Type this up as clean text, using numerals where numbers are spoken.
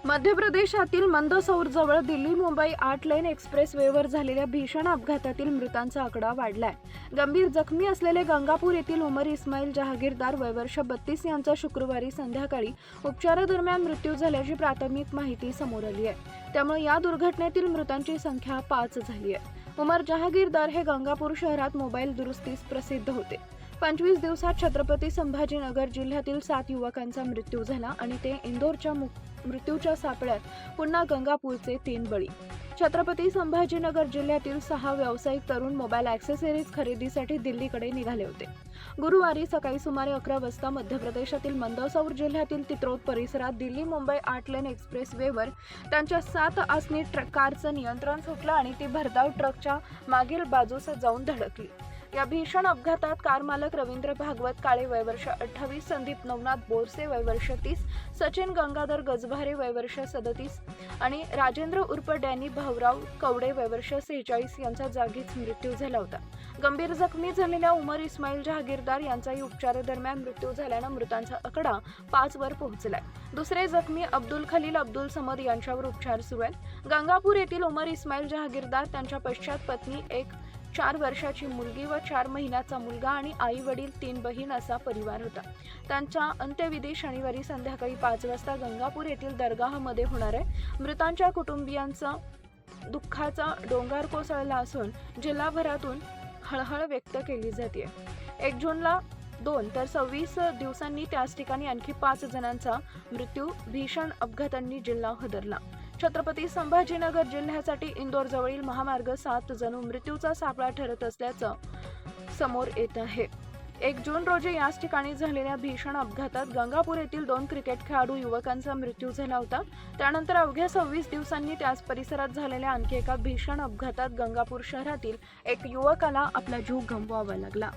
मध्य प्रदेशातील मंदसौरजवळ दिल्ली मुंबई 8 लेन एक्सप्रेस वेवर झालेल्या भीषण अपघातातील मृतांचा आकडा वाढलाय। गंभीर जखमी असलेले गंगापूर येथील उमर इस्माईल जहागीरदार वय वर्ष 32 यांचा शुक्रवारी संध्याकाळी उपचारादरम्यान मृत्यू झाल्याची प्राथमिक माहिती समोर आली आहे। त्यामुळे या दुर्घटनेतील मृतांची संख्या 5 झाली आहे। उमर जहागीरदार हे गंगापूर शहरात मोबाईल दुरुस्तीस प्रसिद्ध होते। 25 दिवसात छत्रपती संभाजीनगर जिल्ह्यातील 7 युवकांचा मृत्यू झाला आणि ते इंदोरच्या मृत्यूच्या सापळ्यात पुन्हा गंगापूरचे 3 बळी। छत्रपती संभाजीनगर जिल्ह्यातील 6 व्यावसायिक तरुण मोबाईल ॲक्सेसरीज खरेदीसाठी दिल्लीकडे निघाले होते। गुरुवारी सकाळी सुमारे 11 वाजता मध्य प्रदेशातील मंदसौर जिल्ह्यातील तित्रोत परिसरात दिल्ली मुंबई 8 लेन एक्सप्रेस वेवर त्यांच्या 7 आसनी कारचं नियंत्रण सुटलं आणि ती भरधाव ट्रकच्या मागील बाजूस जाऊन धडकली। या भीषण अपघातात कार मालक रवींद्र भागवत काळे वय वर्ष 28, संदीप नवनाथ बोरसे वय वर्ष 30, सचिन गंगाधर गजभारे वय वर्ष 37 आणि राजेंद्र उर्फ डॅनी भाऊराव कवडे वय वर्ष 46 यांचा जागीच मृत्यू झाला होता। गंभीर जखमी झालेल्या उमर इस्माईल जहागीरदार यांचाही उपचारादरम्यान मृत्यू झाल्यानं मृतांचा आकडा 5 वर पोहोचलाय। दुसरे जखमी अब्दुल खलील अब्दुल समद यांच्यावर उपचार सुरू आहेत। गंगापूर येथील उमर इस्माईल जहागीरदार त्यांच्या पश्चात पत्नी, एक 4 वर्षाची मुलगी व 4 महिन्याचा मुलगा आणि आई वडील 3 बहीण असा परिवार होता। त्यांचा अंत्यविधी शनिवारी संध्याकाळी 5 वाजता गंगापूर येथील दरगाहमध्ये होणार आहे। मृतांच्या कुटुंबियांचा दुःखाचा डोंगर कोसळला असून जिल्हाभरातून हळहळ व्यक्त केली जाते। 1 जूनला 2 तर 26 दिवसांनी त्याच ठिकाणी आणखी 5 जणांचा मृत्यू भीषण अपघातांनी जिल्हा हादरला। छत्रपती संभाजीनगर जिल्ह्यासाठी इंदोर जवळील महामार्ग 7 जणू मृत्यूचा सापळा ठरत असल्याचं समोर येत आहे। 1 जून रोजी याच ठिकाणी झालेल्या भीषण अपघातात गंगापूर येथील 2 क्रिकेट खेळाडू युवकांचा मृत्यू झाला होता। त्यानंतर अवघ्या 26 दिवसांनी त्याच परिसरात झालेल्या आणखी एका भीषण अपघातात गंगापूर शहरातील 1 युवकाला आपला जीव गमवावा लागला।